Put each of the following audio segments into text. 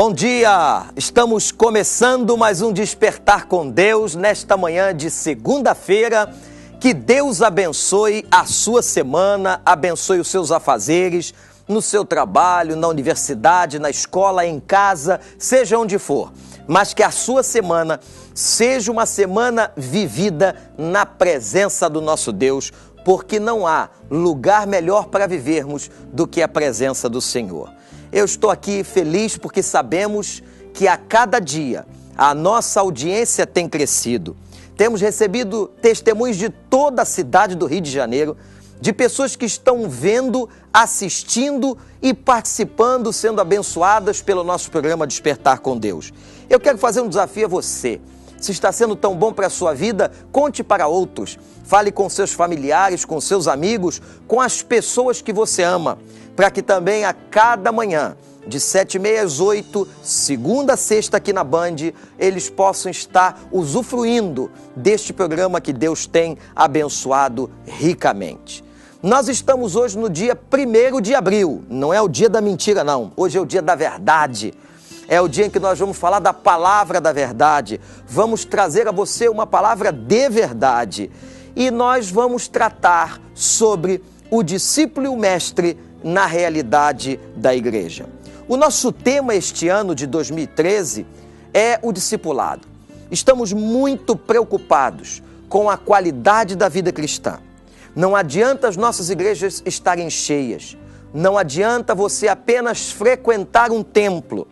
Bom dia! Estamos começando mais um Despertar com Deus nesta manhã de segunda-feira. Que Deus abençoe a sua semana, abençoe os seus afazeres, no seu trabalho, na universidade, na escola, em casa, seja onde for. Mas que a sua semana seja uma semana vivida na presença do nosso Deus, porque não há lugar melhor para vivermos do que a presença do Senhor. Eu estou aqui feliz porque sabemos que a cada dia a nossa audiência tem crescido. Temos recebido testemunhos de toda a cidade do Rio de Janeiro, de pessoas que estão vendo, assistindo e participando, sendo abençoadas pelo nosso programa Despertar com Deus. Eu quero fazer um desafio a você. Se está sendo tão bom para a sua vida, conte para outros. Fale com seus familiares, com seus amigos, com as pessoas que você ama, para que também a cada manhã, de 7h30 às 8h, segunda a sexta aqui na Band, eles possam estar usufruindo deste programa que Deus tem abençoado ricamente. Nós estamos hoje no dia 1º de abril, não é o dia da mentira não, hoje é o dia da verdade. É o dia em que nós vamos falar da palavra da verdade, vamos trazer a você uma palavra de verdade e nós vamos tratar sobre o discípulo e o mestre na realidade da igreja. O nosso tema este ano de 2013 é o discipulado. Estamos muito preocupados com a qualidade da vida cristã. Não adianta as nossas igrejas estarem cheias, não adianta você apenas frequentar um templo,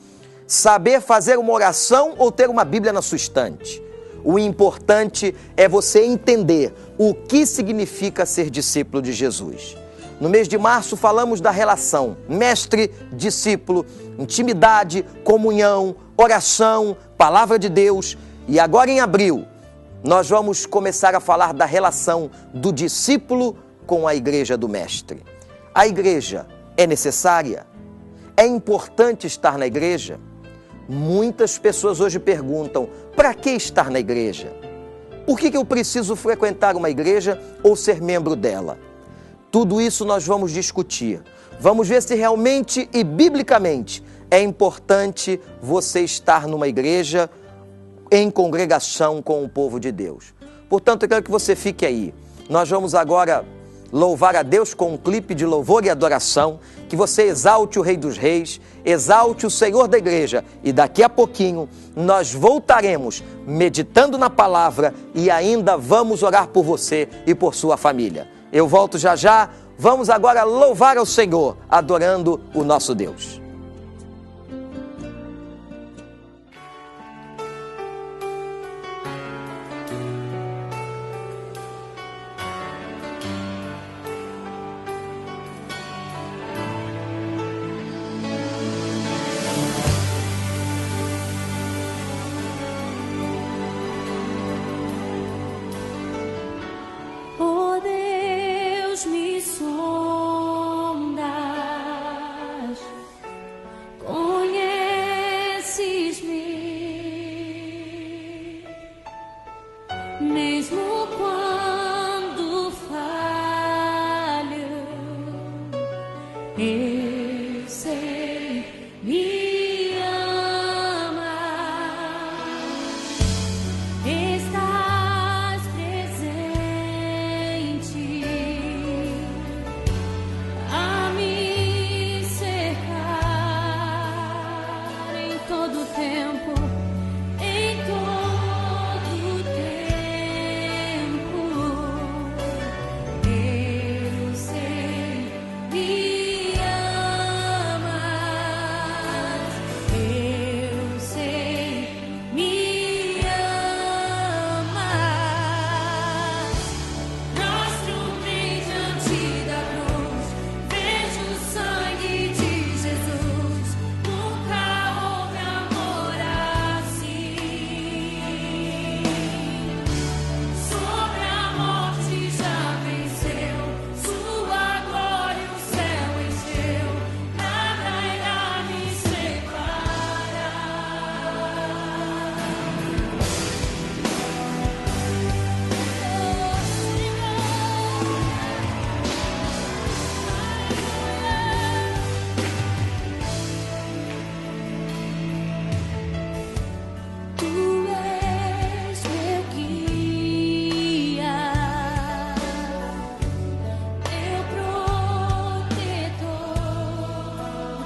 saber fazer uma oração ou ter uma Bíblia na sua estante. O importante é você entender o que significa ser discípulo de Jesus. No mês de março falamos da relação mestre-discípulo, intimidade, comunhão, oração, palavra de Deus. E agora em abril nós vamos começar a falar da relação do discípulo com a igreja do mestre. A igreja é necessária? É importante estar na igreja? Muitas pessoas hoje perguntam, para que estar na igreja? Por que eu preciso frequentar uma igreja ou ser membro dela? Tudo isso nós vamos discutir. Vamos ver se realmente e biblicamente é importante você estar numa igreja em congregação com o povo de Deus. Portanto, eu quero que você fique aí. Nós vamos agora louvar a Deus com um clipe de louvor e adoração, que você exalte o Rei dos Reis, exalte o Senhor da igreja e daqui a pouquinho nós voltaremos meditando na palavra e ainda vamos orar por você e por sua família. Eu volto já já, vamos agora louvar ao Senhor, adorando o nosso Deus.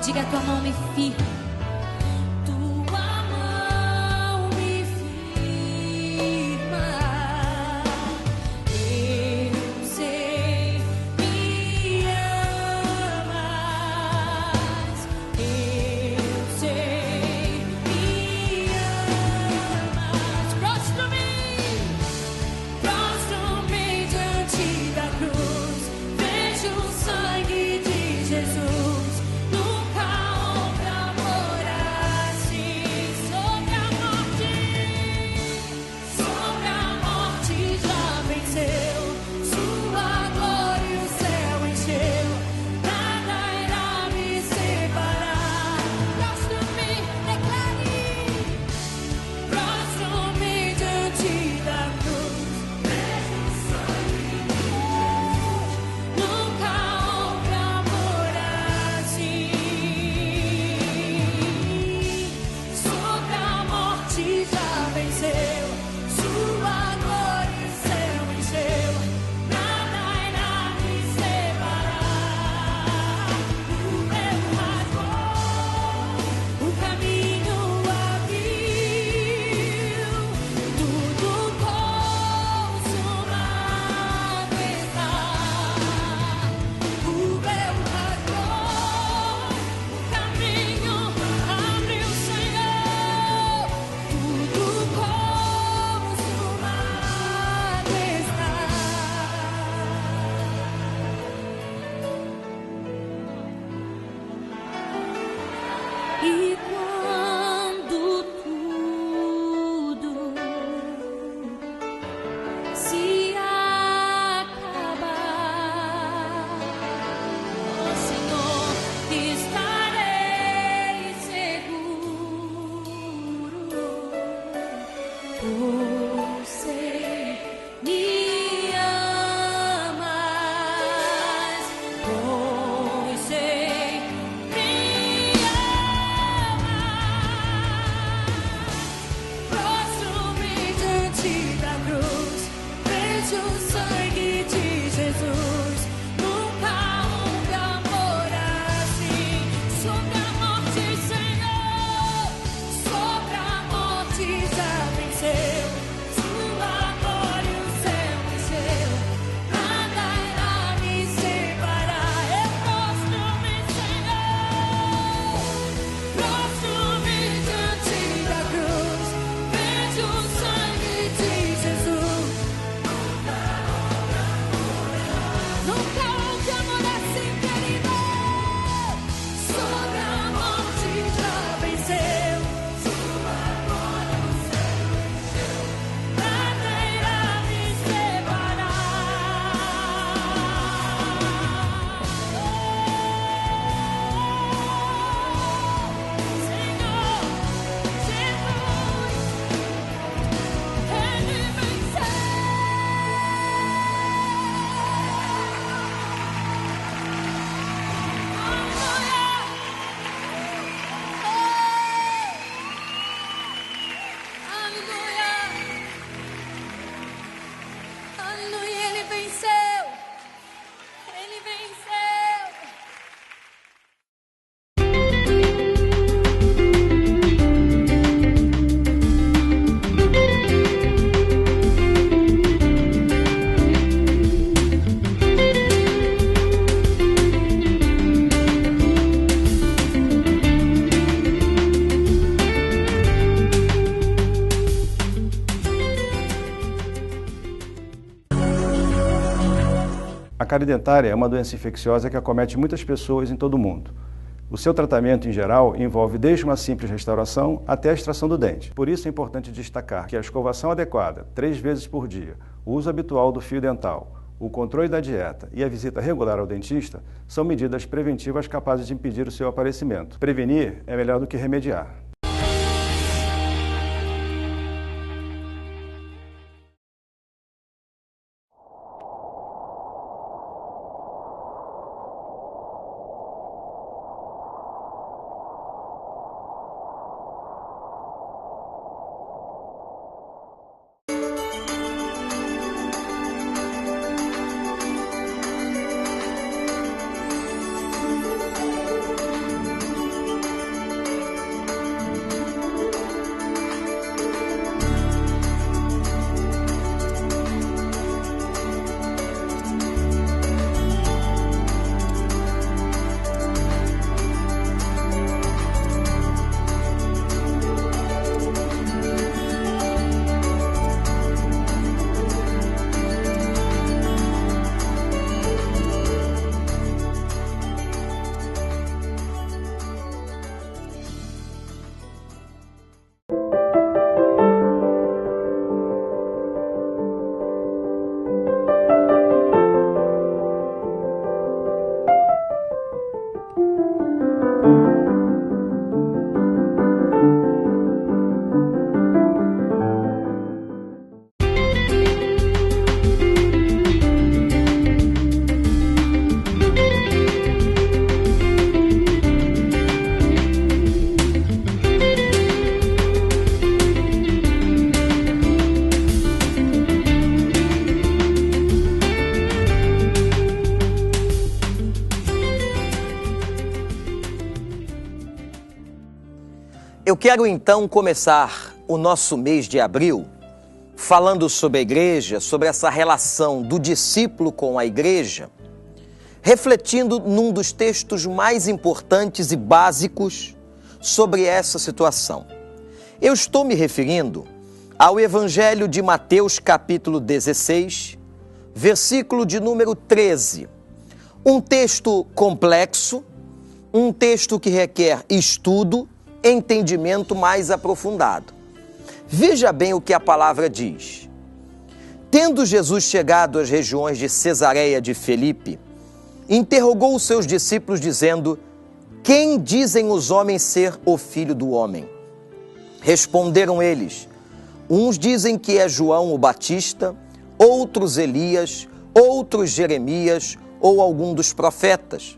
Diga a tua mão me firme. E quando tudo se acabar, ó Senhor, estarei seguro. Você me amas, pois sei me prostro-me diante da cruz, vejo o sangue de Jesus. Nunca houve amor assim. Sobre a morte, Senhor, sobre a morte já venceu. Sua glória o céu encheu, nada irá me separar. Eu prostro-me, Senhor, prostro-me diante da cruz, vejo o sangue de Jesus. Nunca houve amor assim, querido. Sobre a morte já venceu. Sua glória o céu encheu, nada irá me Aleluia, ele venceu. Ele venceu. A cárie dentária é uma doença infecciosa que acomete muitas pessoas em todo o mundo. O seu tratamento, em geral, envolve desde uma simples restauração até a extração do dente. Por isso é importante destacar que a escovação adequada, 3 vezes por dia, o uso habitual do fio dental, o controle da dieta e a visita regular ao dentista são medidas preventivas capazes de impedir o seu aparecimento. Prevenir é melhor do que remediar. Eu quero então começar o nosso mês de abril falando sobre a igreja, sobre essa relação do discípulo com a igreja, refletindo num dos textos mais importantes e básicos sobre essa situação. Eu estou me referindo ao Evangelho de Mateus, capítulo 16, versículo de número 13. Um texto complexo, um texto que requer estudo, entendimento mais aprofundado. Veja bem o que a palavra diz. Tendo Jesus chegado às regiões de Cesareia de Filipe, interrogou os seus discípulos dizendo: quem dizem os homens ser o Filho do Homem? Responderam eles: uns dizem que é João o Batista, outros Elias, outros Jeremias ou algum dos profetas.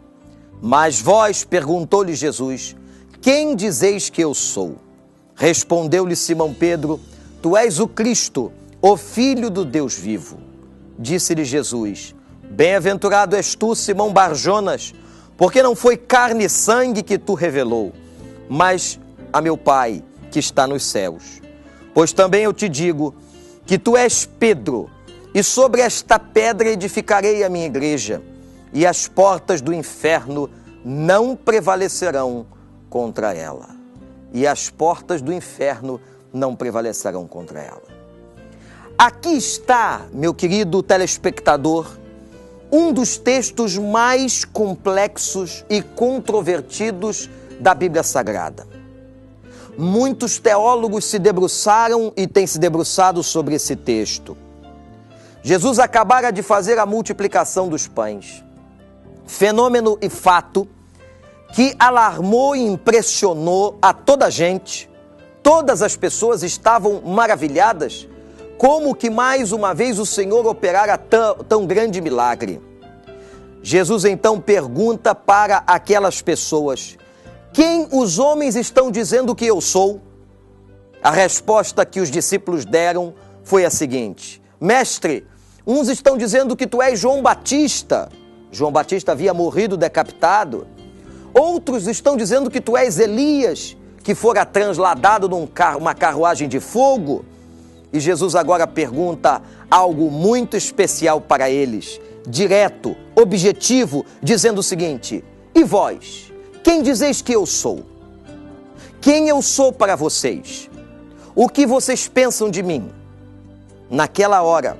Mas vós, perguntou-lhe Jesus, quem dizeis que eu sou? Respondeu-lhe Simão Pedro: tu és o Cristo, o Filho do Deus vivo. Disse-lhe Jesus: bem-aventurado és tu, Simão Barjonas, porque não foi carne e sangue que tu revelou, mas a meu Pai que está nos céus. Pois também eu te digo que tu és Pedro, e sobre esta pedra edificarei a minha igreja, e as portas do inferno não prevalecerão contra ela. E as portas do inferno não prevalecerão contra ela. Aqui está, meu querido telespectador, um dos textos mais complexos e controvertidos da Bíblia Sagrada. Muitos teólogos se debruçaram e têm se debruçado sobre esse texto. Jesus acabara de fazer a multiplicação dos pães. Fenômeno e fato que alarmou e impressionou a toda a gente. Todas as pessoas estavam maravilhadas como que mais uma vez o Senhor operara tão grande milagre. Jesus então pergunta para aquelas pessoas: quem os homens estão dizendo que eu sou? A resposta que os discípulos deram foi a seguinte: mestre, uns estão dizendo que tu és João Batista. João Batista havia morrido decapitado. Outros estão dizendo que tu és Elias, que fora transladado numa carruagem de fogo. E Jesus agora pergunta algo muito especial para eles, direto, objetivo, dizendo o seguinte: e vós, quem dizeis que eu sou? Quem eu sou para vocês? O que vocês pensam de mim? Naquela hora,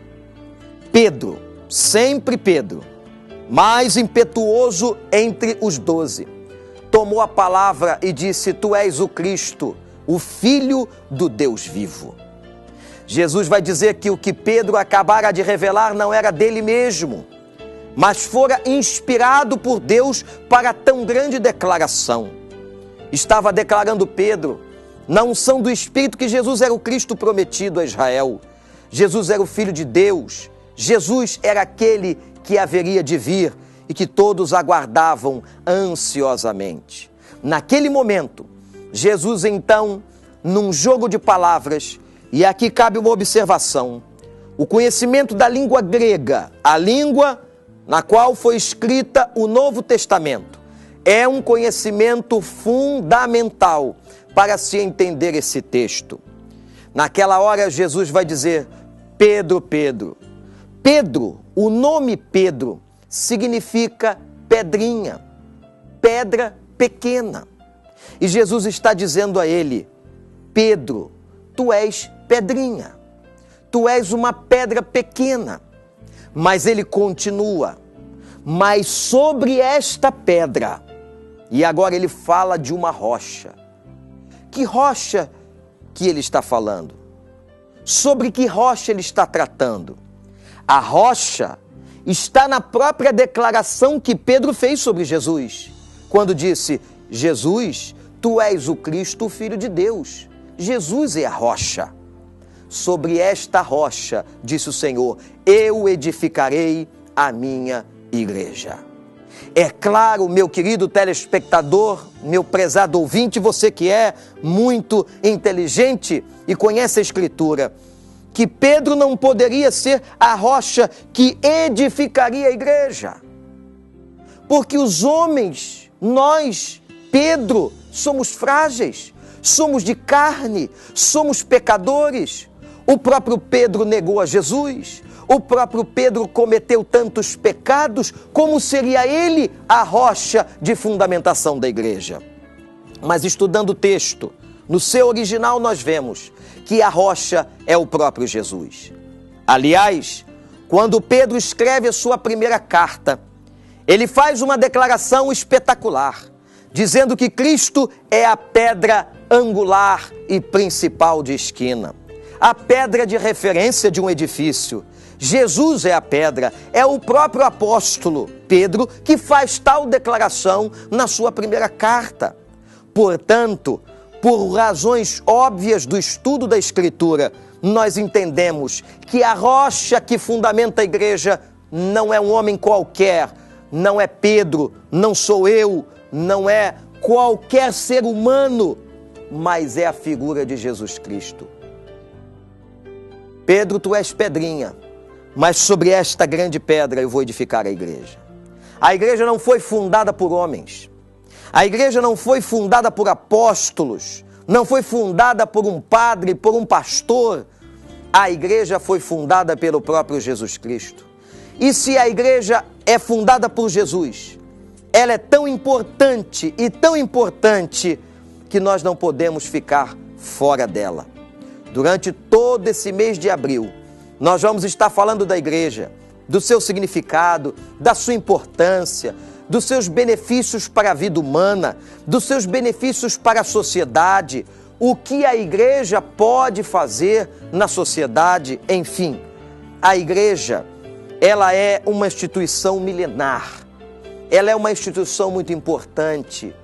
Pedro, sempre Pedro, mais impetuoso entre os 12, tomou a palavra e disse: tu és o Cristo, o Filho do Deus vivo. Jesus vai dizer que o que Pedro acabara de revelar não era dele mesmo, mas fora inspirado por Deus para tão grande declaração. Estava declarando Pedro, na unção do Espírito, que Jesus era o Cristo prometido a Israel. Jesus era o Filho de Deus. Jesus era aquele que haveria de vir e que todos aguardavam ansiosamente. Naquele momento, Jesus então, num jogo de palavras, e aqui cabe uma observação, o conhecimento da língua grega, a língua na qual foi escrita o Novo Testamento, é um conhecimento fundamental para se entender esse texto. Naquela hora, Jesus vai dizer: Pedro, Pedro. Pedro, o nome Pedro, significa pedrinha, pedra pequena. E Jesus está dizendo a ele: Pedro, tu és pedrinha, tu és uma pedra pequena. Mas ele continua: mas sobre esta pedra. E agora ele fala de uma rocha. Que rocha que ele está falando? Sobre que rocha ele está tratando? A rocha está na própria declaração que Pedro fez sobre Jesus, quando disse: Jesus, tu és o Cristo, o Filho de Deus. Jesus é a rocha. Sobre esta rocha, disse o Senhor, eu edificarei a minha igreja. É claro, meu querido telespectador, meu prezado ouvinte, você que é muito inteligente e conhece a Escritura, que Pedro não poderia ser a rocha que edificaria a igreja. Porque os homens, nós, Pedro, somos frágeis, somos de carne, somos pecadores. O próprio Pedro negou a Jesus. O próprio Pedro cometeu tantos pecados, como seria ele a rocha de fundamentação da igreja. Mas estudando o texto, no seu original nós vemos que a rocha é o próprio Jesus. Aliás, quando Pedro escreve a sua primeira carta, ele faz uma declaração espetacular, dizendo que Cristo é a pedra angular e principal de esquina, a pedra de referência de um edifício. Jesus é a pedra, é o próprio apóstolo Pedro que faz tal declaração na sua primeira carta. Portanto, por razões óbvias do estudo da Escritura, nós entendemos que a rocha que fundamenta a igreja não é um homem qualquer, não é Pedro, não sou eu, não é qualquer ser humano, mas é a figura de Jesus Cristo. Pedro, tu és pedrinha, mas sobre esta grande pedra eu vou edificar a igreja. A igreja não foi fundada por homens. A igreja não foi fundada por apóstolos. Não foi fundada por um padre, por um pastor. A igreja foi fundada pelo próprio Jesus Cristo. E se a igreja é fundada por Jesus, ela é tão importante e tão importante que nós não podemos ficar fora dela. Durante todo esse mês de abril, nós vamos estar falando da igreja, do seu significado, da sua importância, dos seus benefícios para a vida humana, dos seus benefícios para a sociedade, o que a igreja pode fazer na sociedade, enfim. A igreja, ela é uma instituição milenar, ela é uma instituição muito importante,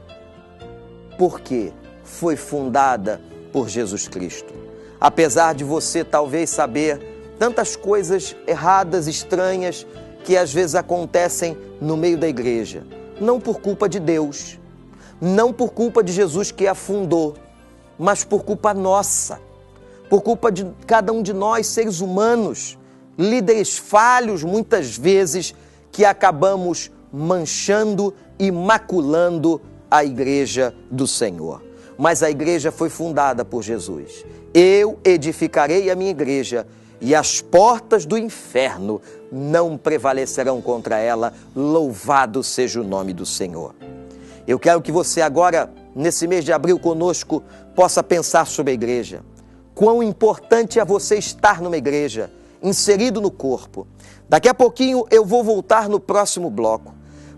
porque foi fundada por Jesus Cristo. Apesar de você talvez saber tantas coisas erradas, estranhas, que às vezes acontecem no meio da igreja, não por culpa de Deus, não por culpa de Jesus que a fundou, mas por culpa nossa, por culpa de cada um de nós, seres humanos, líderes falhos muitas vezes, que acabamos manchando e maculando a igreja do Senhor. Mas a igreja foi fundada por Jesus. Eu edificarei a minha igreja e as portas do inferno não prevalecerão contra ela. Louvado seja o nome do Senhor. Eu quero que você agora, nesse mês de abril conosco, possa pensar sobre a igreja. Quão importante é você estar numa igreja, inserido no corpo. Daqui a pouquinho eu vou voltar no próximo bloco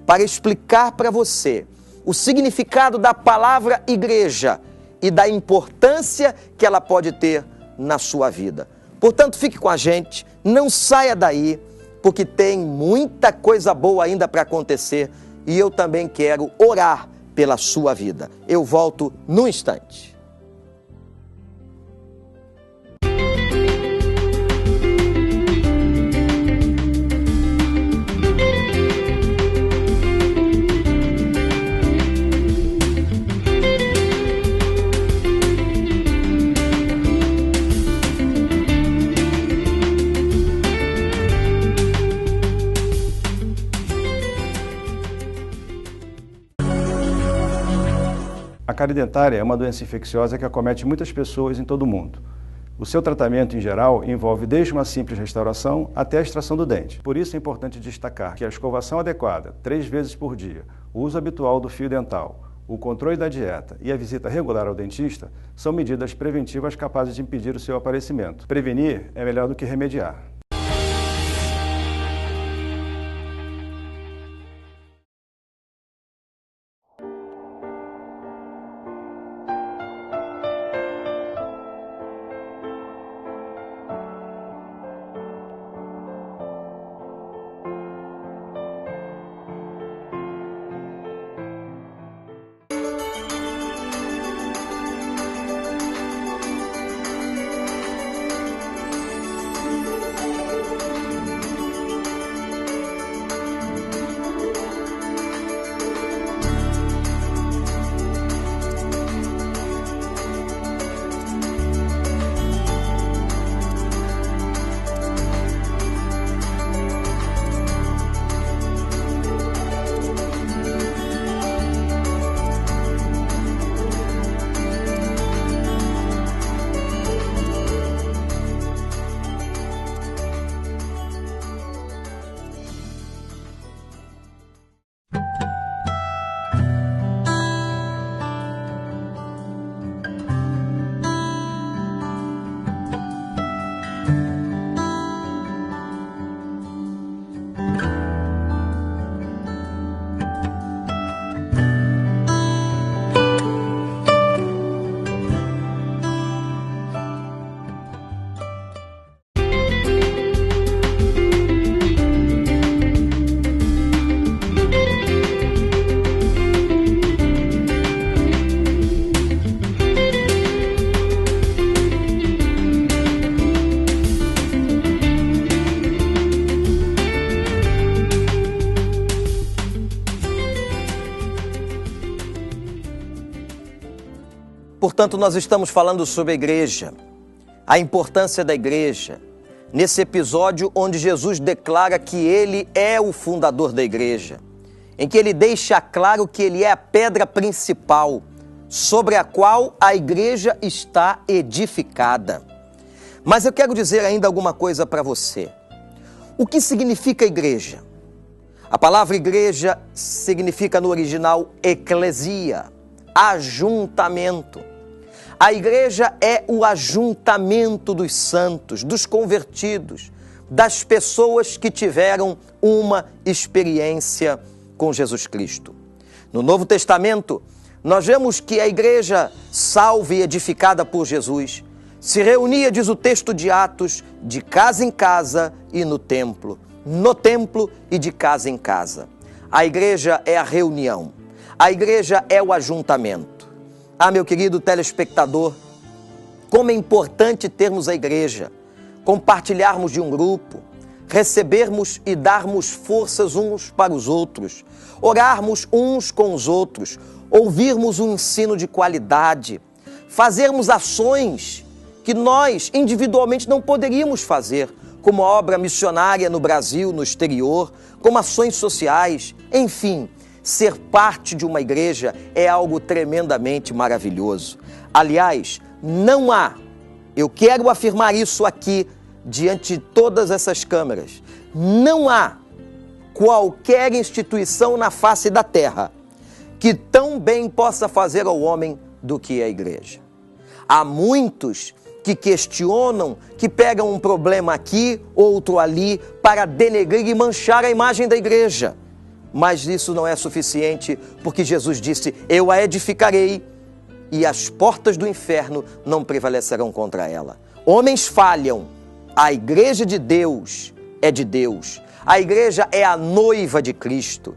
para explicar para você o significado da palavra igreja e da importância que ela pode ter na sua vida. Portanto, fique com a gente, não saia daí, porque tem muita coisa boa ainda para acontecer e eu também quero orar pela sua vida. Eu volto num instante. A cárie dentária é uma doença infecciosa que acomete muitas pessoas em todo o mundo. O seu tratamento, em geral, envolve desde uma simples restauração até a extração do dente. Por isso é importante destacar que a escovação adequada, 3 vezes por dia, o uso habitual do fio dental, o controle da dieta e a visita regular ao dentista são medidas preventivas capazes de impedir o seu aparecimento. Prevenir é melhor do que remediar. Portanto, nós estamos falando sobre a igreja, a importância da igreja, nesse episódio onde Jesus declara que ele é o fundador da igreja, em que ele deixa claro que ele é a pedra principal sobre a qual a igreja está edificada. Mas eu quero dizer ainda alguma coisa para você. O que significa igreja? A palavra igreja significa no original eclesia, ajuntamento. A igreja é o ajuntamento dos santos, dos convertidos, das pessoas que tiveram uma experiência com Jesus Cristo. No Novo Testamento, nós vemos que a igreja salva e edificada por Jesus se reunia, diz o texto de Atos, de casa em casa e no templo e de casa em casa. A igreja é a reunião, a igreja é o ajuntamento. Ah, meu querido telespectador, como é importante termos a igreja, compartilharmos de um grupo, recebermos e darmos forças uns para os outros, orarmos uns com os outros, ouvirmos um ensino de qualidade, fazermos ações que nós individualmente não poderíamos fazer, como a obra missionária no Brasil, no exterior, como ações sociais, enfim, ser parte de uma igreja é algo tremendamente maravilhoso. Aliás, não há, eu quero afirmar isso aqui diante de todas essas câmeras, não há qualquer instituição na face da terra que tão bem possa fazer ao homem do que a igreja. Há muitos que questionam, que pegam um problema aqui, outro ali, para denegrir e manchar a imagem da igreja. Mas isso não é suficiente, porque Jesus disse, eu a edificarei e as portas do inferno não prevalecerão contra ela. Homens falham, a igreja de Deus é de Deus. A igreja é a noiva de Cristo.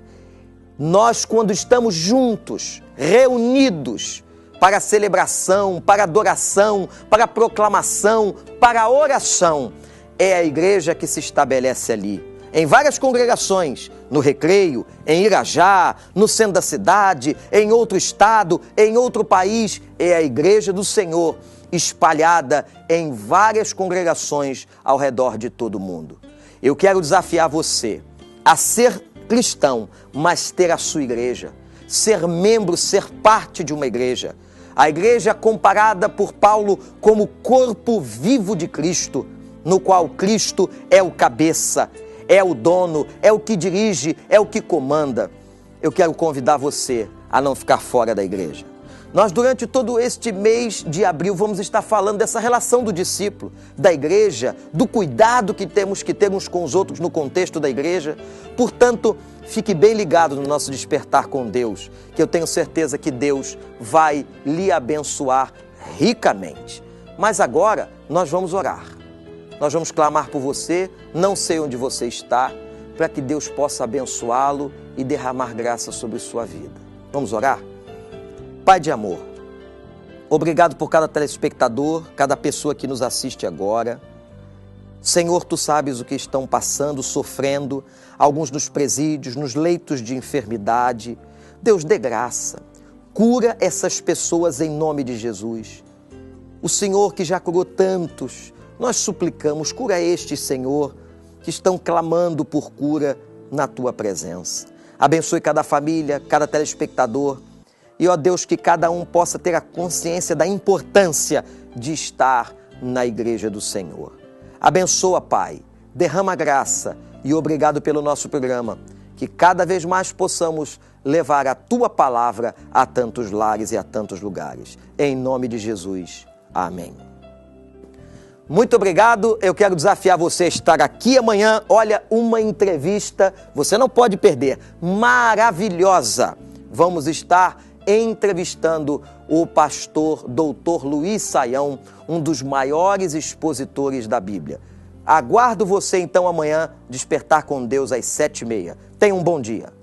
Nós, quando estamos juntos, reunidos, para a celebração, para a adoração, para a proclamação, para a oração, é a igreja que se estabelece ali. Em várias congregações, no Recreio, em Irajá, no centro da cidade, em outro estado, em outro país, é a igreja do Senhor, espalhada em várias congregações ao redor de todo o mundo. Eu quero desafiar você a ser cristão, mas ter a sua igreja, ser membro, ser parte de uma igreja. A igreja é comparada por Paulo como corpo vivo de Cristo, no qual Cristo é o cabeça, é o dono, é o que dirige, é o que comanda. Eu quero convidar você a não ficar fora da igreja. Nós, durante todo este mês de abril, vamos estar falando dessa relação do discípulo, da igreja, do cuidado que temos que ter uns com os outros no contexto da igreja. Portanto, fique bem ligado no nosso despertar com Deus, que eu tenho certeza que Deus vai lhe abençoar ricamente. Mas agora nós vamos orar. Nós vamos clamar por você, não sei onde você está, para que Deus possa abençoá-lo e derramar graça sobre sua vida. Vamos orar? Pai de amor, obrigado por cada telespectador, cada pessoa que nos assiste agora. Senhor, Tu sabes o que estão passando, sofrendo, alguns nos presídios, nos leitos de enfermidade. Deus, dê graça, cura essas pessoas em nome de Jesus. O Senhor que já curou tantos, nós suplicamos, cura estes, Senhor, que estão clamando por cura na Tua presença. Abençoe cada família, cada telespectador. E, ó Deus, que cada um possa ter a consciência da importância de estar na igreja do Senhor. Abençoa, Pai, derrama graça e obrigado pelo nosso programa, que cada vez mais possamos levar a Tua palavra a tantos lares e a tantos lugares. Em nome de Jesus. Amém. Muito obrigado, eu quero desafiar você a estar aqui amanhã. Olha, uma entrevista, você não pode perder, maravilhosa. Vamos estar entrevistando o pastor Dr. Luiz Saião, um dos maiores expositores da Bíblia. Aguardo você então amanhã, despertar com Deus às 7h30. Tenha um bom dia.